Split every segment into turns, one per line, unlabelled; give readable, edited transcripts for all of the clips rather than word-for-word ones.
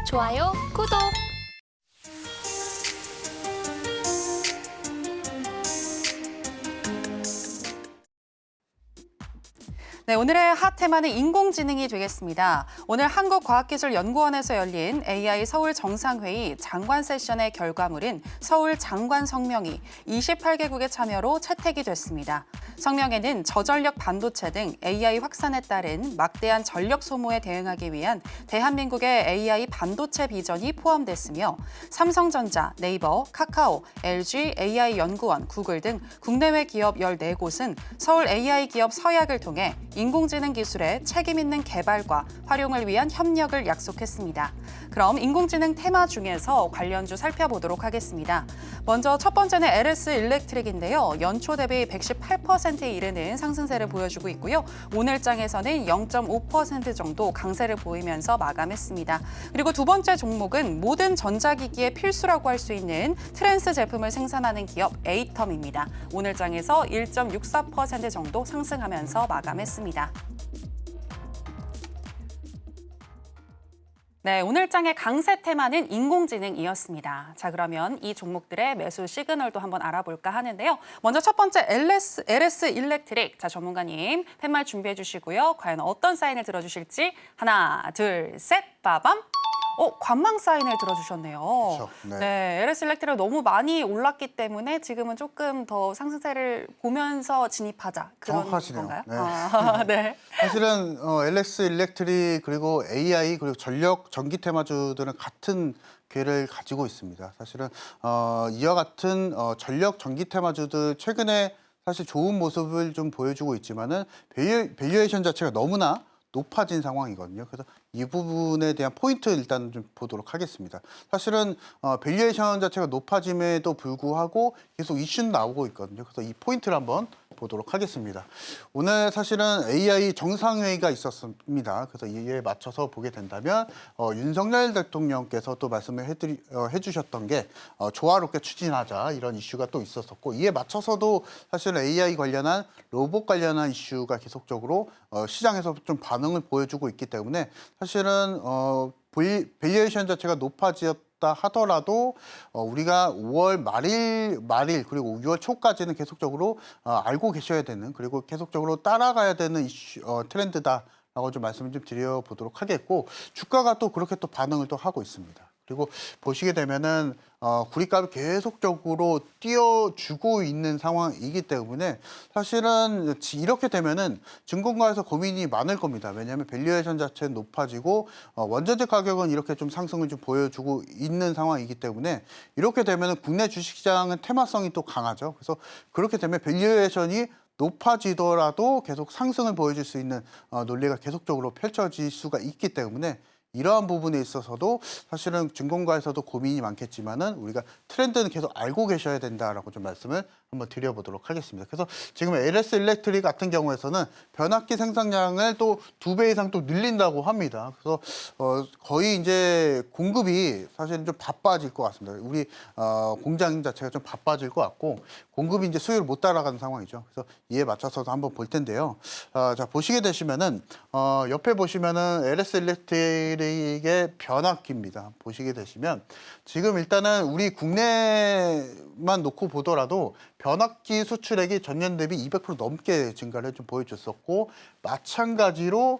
좋아요, 구독!
네, 오늘의 핫 테마는 인공지능이 되겠습니다. 오늘 한국과학기술연구원에서 열린 AI 서울 정상회의 장관 세션의 결과물인 서울 장관 성명이 28개국의 참여로 채택이 됐습니다. 성명에는 저전력 반도체 등 AI 확산에 따른 막대한 전력 소모에 대응하기 위한 대한민국의 AI 반도체 비전이 포함됐으며 삼성전자, 네이버, 카카오, LG, AI연구원, 구글 등 국내외 기업 14곳은 서울 AI 기업 서약을 통해 인공지능 기술의 책임 있는 개발과 활용을 위한 협력을 약속했습니다. 그럼 인공지능 테마 중에서 관련주 살펴보도록 하겠습니다. 먼저 첫 번째는 LS 일렉트릭인데요. 연초 대비 118%에 이르는 상승세를 보여주고 있고요. 오늘장에서는 0.5% 정도 강세를 보이면서 마감했습니다. 그리고 두 번째 종목은 모든 전자기기의 필수라고 할 수 있는 트랜스 제품을 생산하는 기업 에이텀입니다. 오늘장에서 1.64% 정도 상승하면서 마감했습니다. 네, 오늘장의 강세 테마는 인공지능이었습니다. 자, 그러면 이 종목들의 매수 시그널도 한번 알아볼까 하는데요. 먼저 첫 번째 LS 일렉트릭. 자, 전문가님 팻말 준비해 주시고요. 과연 어떤 사인을 들어주실지 하나, 둘, 셋, 빠밤. 관망 사인을 들어주셨네요.
그렇죠. 네.
네, LS 일렉트릭 너무 많이 올랐기 때문에 지금은 조금 더 상승세를 보면서 진입하자. 그런
정확하시네요.
건가요?
네.
네.
사실은 LS 일렉트릭 그리고 AI 그리고 전력 전기 테마주들은 같은 궤를 가지고 있습니다. 사실은 이와 같은 전력 전기 테마주들 최근에 사실 좋은 모습을 좀 보여주고 있지만은 밸류에이션 자체가 너무나 높아진 상황이거든요. 그래서 이 부분에 대한 포인트 일단 좀 보도록 하겠습니다. 사실은 밸류에이션 자체가 높아짐에도 불구하고 계속 이슈는 나오고 있거든요. 그래서 이 포인트를 한번 보도록 하겠습니다. 오늘 사실은 AI 정상회의가 있었습니다. 그래서 이에 맞춰서 보게 된다면 윤석열 대통령께서 또 말씀을 해주셨던 게 조화롭게 추진하자 이런 이슈가 또 있었었고 이에 맞춰서도 사실은 AI 관련한 로봇 관련한 이슈가 계속적으로 시장에서 좀 반응을 보여주고 있기 때문에 사실은 밸류에이션 자체가 높아졌다 하더라도 우리가 5월 말일 그리고 6월 초까지는 계속적으로 알고 계셔야 되는 그리고 계속적으로 따라가야 되는 이슈, 트렌드다라고 좀 말씀을 좀 드려보도록 하겠고 주가가 또 그렇게 또 반응을 또 하고 있습니다. 그리고 보시게 되면은 구리값이 계속적으로 띄워주고 있는 상황이기 때문에 사실은 이렇게 되면은 증권가에서 고민이 많을 겁니다. 왜냐하면 밸류에이션 자체는 높아지고 원자재 가격은 이렇게 좀 상승을 좀 보여주고 있는 상황이기 때문에 이렇게 되면은 국내 주식시장은 테마성이 또 강하죠. 그래서 그렇게 되면 밸류에이션이 높아지더라도 계속 상승을 보여줄 수 있는 논리가 계속적으로 펼쳐질 수가 있기 때문에 이러한 부분에 있어서도 사실은 증권가에서도 고민이 많겠지만은 우리가 트렌드는 계속 알고 계셔야 된다라고 좀 말씀을 한번 드려보도록 하겠습니다. 그래서 지금 LS 일렉트릭 같은 경우에서는 변압기 생산량을 또 2배 이상 또 늘린다고 합니다. 그래서 거의 이제 공급이 사실은 좀 바빠질 것 같습니다. 우리 공장 자체가 좀 바빠질 것 같고 공급이 이제 수요를 못 따라가는 상황이죠. 그래서 이에 맞춰서도 한번 볼 텐데요. 자 보시게 되시면은 옆에 보시면은 LS 일렉트릭의 변압기입니다. 보시게 되시면 지금 일단은 우리 국내만 놓고 보더라도 변압기 수출액이 전년 대비 200% 넘게 증가를 좀 보여줬었고 마찬가지로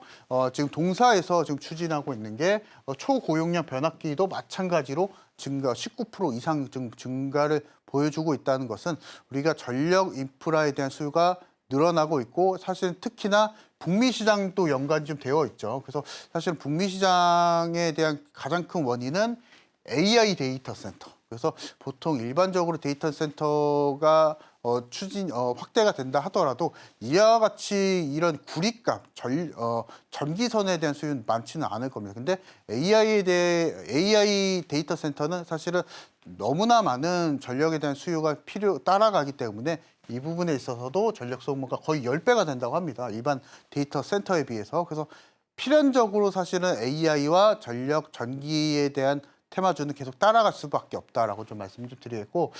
지금 동사에서 지금 추진하고 있는 게 초고용량 변압기도 마찬가지로 증가 19% 이상 증가를 보여주고 있다는 것은 우리가 전력 인프라에 대한 수요가 늘어나고 있고 사실 특히나 북미 시장도 연관이 좀 되어 있죠. 그래서 사실 북미 시장에 대한 가장 큰 원인은 AI 데이터 센터. 그래서 보통 일반적으로 데이터 센터가 확대가 된다 하더라도 이와 같이 이런 구리값, 전기선에 대한 수요는 많지는 않을 겁니다. 근데 AI 데이터 센터는 사실은 너무나 많은 전력에 대한 수요가 따라가기 때문에 이 부분에 있어서도 전력 소모가 거의 10배가 된다고 합니다. 일반 데이터 센터에 비해서. 그래서 필연적으로 사실은 AI와 전기에 대한 테마주는 계속 따라갈 수밖에 없다라고 좀 말씀 좀 드리겠고,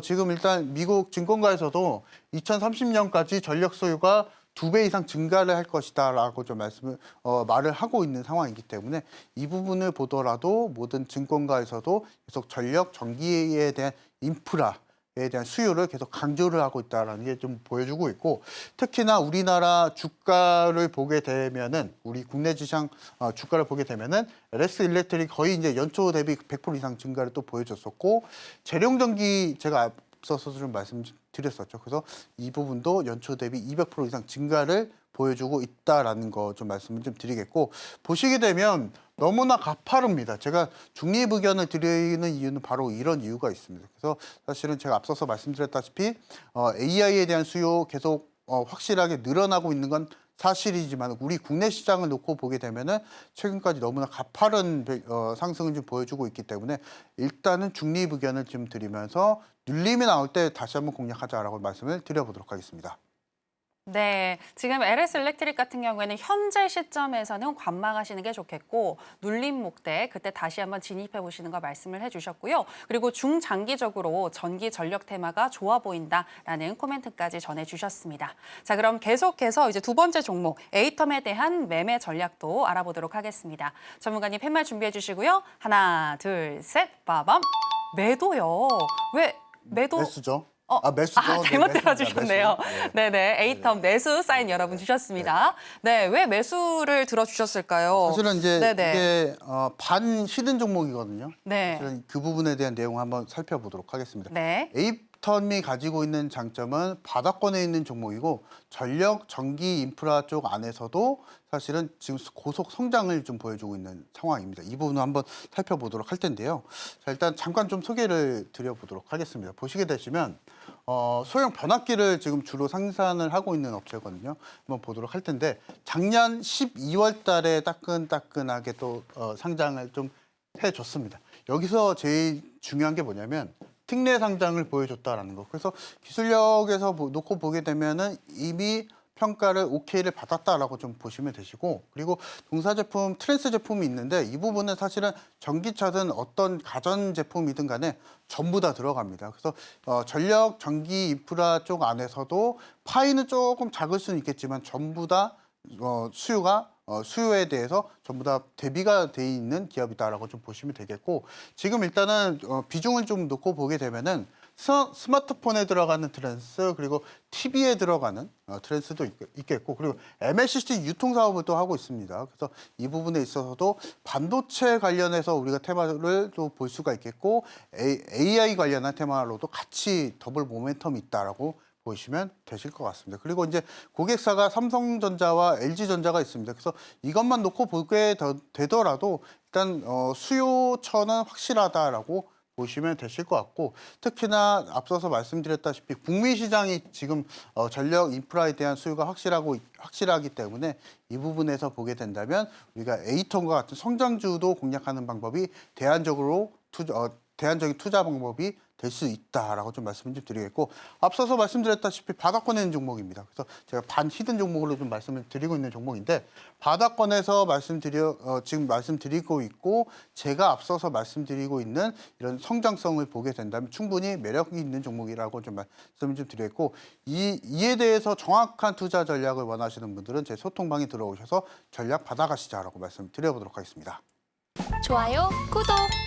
지금 일단 미국 증권가에서도 2030년까지 전력 소유가 2배 이상 증가를 할 것이다라고 좀 말을 하고 있는 상황이기 때문에 이 부분을 보더라도 모든 증권가에서도 계속 전력, 전기에 대한 인프라에 대한 수요를 계속 강조를 하고 있다는 게 좀 보여주고 있고, 특히나 우리나라 주가를 보게 되면은 우리 국내 시장 주가를 보게 되면은 LS 일렉트릭 거의 이제 연초 대비 100% 이상 증가를 또 보여줬었고, 재룡전기 제가 앞서서 좀 말씀드렸었죠. 그래서 이 부분도 연초 대비 200% 이상 증가를 보여주고 있다라는 거 좀 말씀을 좀 드리겠고, 보시게 되면 너무나 가파릅니다. 제가 중립 의견을 드리는 이유는 바로 이런 이유가 있습니다. 그래서 사실은 제가 앞서서 말씀드렸다시피 AI에 대한 수요 계속 확실하게 늘어나고 있는 건 사실이지만, 우리 국내 시장을 놓고 보게 되면은 최근까지 너무나 가파른 상승을 좀 보여주고 있기 때문에 일단은 중립 의견을 좀 드리면서 눌림이 나올 때 다시 한번 공략하자라고 말씀을 드려보도록 하겠습니다.
네, 지금 LS 일렉트릭 같은 경우에는 현재 시점에서는 관망하시는 게 좋겠고, 눌림 목대 그때 다시 한번 진입해 보시는 거 말씀을 해주셨고요. 그리고 중장기적으로 전기 전력 테마가 좋아 보인다라는 코멘트까지 전해주셨습니다. 자, 그럼 계속해서 이제 두 번째 종목 에이텀에 대한 매매 전략도 알아보도록 하겠습니다. 전문가님 팻말 준비해 주시고요. 하나, 둘, 셋, 빠밤. 매도요. 왜 매도?
매수죠. 매수죠.
잘못
네,
들어주셨네요.
매수.
네네, 에이텀 매수 사인 여러분 주셨습니다. 네, 왜 매수를 들어주셨을까요?
사실은 이제
네네.
이게 반 히든 종목이거든요.
네.
사실은 그 부분에 대한 내용 한번 살펴보도록 하겠습니다.
네.
에이텀이 가지고 있는 장점은 바닥권에 있는 종목이고, 전력, 전기, 인프라 쪽 안에서도 사실은 지금 고속 성장을 좀 보여주고 있는 상황입니다. 이 부분을 한번 살펴보도록 할 텐데요. 자, 일단 잠깐 좀 소개를 드려보도록 하겠습니다. 보시게 되시면 소형 변압기를 지금 주로 생산을 하고 있는 업체거든요. 한번 보도록 할 텐데, 작년 12월 달에 따끈따끈하게 또 상장을 좀 해줬습니다. 여기서 제일 중요한 게 뭐냐면 특례 상장을 보여줬다라는 거. 그래서 기술력에서 놓고 보게 되면은 이미 평가를 오케이를 받았다라고 좀 보시면 되시고, 그리고 동사 제품, 트랜스 제품이 있는데 이 부분은 사실은 전기차든 어떤 가전 제품이든 간에 전부 다 들어갑니다. 그래서 전력, 전기, 인프라 쪽 안에서도 파이는 조금 작을 수는 있겠지만 전부 다 수요에 대해서 전부 다 대비가 돼 있는 기업이다라고 좀 보시면 되겠고, 지금 일단은 비중을 좀 놓고 보게 되면은 스마트폰에 들어가는 트랜스, 그리고 TV에 들어가는 트랜스도 있겠고, 그리고 MLCC 유통 사업을 또 하고 있습니다. 그래서 이 부분에 있어서도 반도체 관련해서 우리가 테마를 또 볼 수가 있겠고, AI 관련한 테마로도 같이 더블 모멘텀이 있다라고 보시면 되실 것 같습니다. 그리고 이제 고객사가 삼성전자와 LG전자가 있습니다. 그래서 이것만 놓고 보게 되더라도 일단 수요처는 확실하다라고 보시면 되실 것 같고, 특히나 앞서서 말씀드렸다시피 북미 시장이 지금 전력 인프라에 대한 수요가 확실하기 때문에 이 부분에서 보게 된다면 우리가 에이텀과 같은 성장주도 공략하는 방법이 대안적인 투자 방법이 될 수 있다라고 좀 말씀을 좀 드리겠고, 앞서서 말씀드렸다시피 바닥권에 있는 종목입니다. 그래서 제가 반 히든 종목으로 좀 말씀을 드리고 있는 종목인데, 바닥권에서 지금 말씀드리고 있고, 제가 앞서서 말씀드리고 있는 이런 성장성을 보게 된다면 충분히 매력이 있는 종목이라고 좀 말씀을 좀 드리겠고, 이에 대해서 정확한 투자 전략을 원하시는 분들은 제 소통방에 들어오셔서 전략 받아가시자라고 말씀을 드려보도록 하겠습니다.
좋아요, 구독!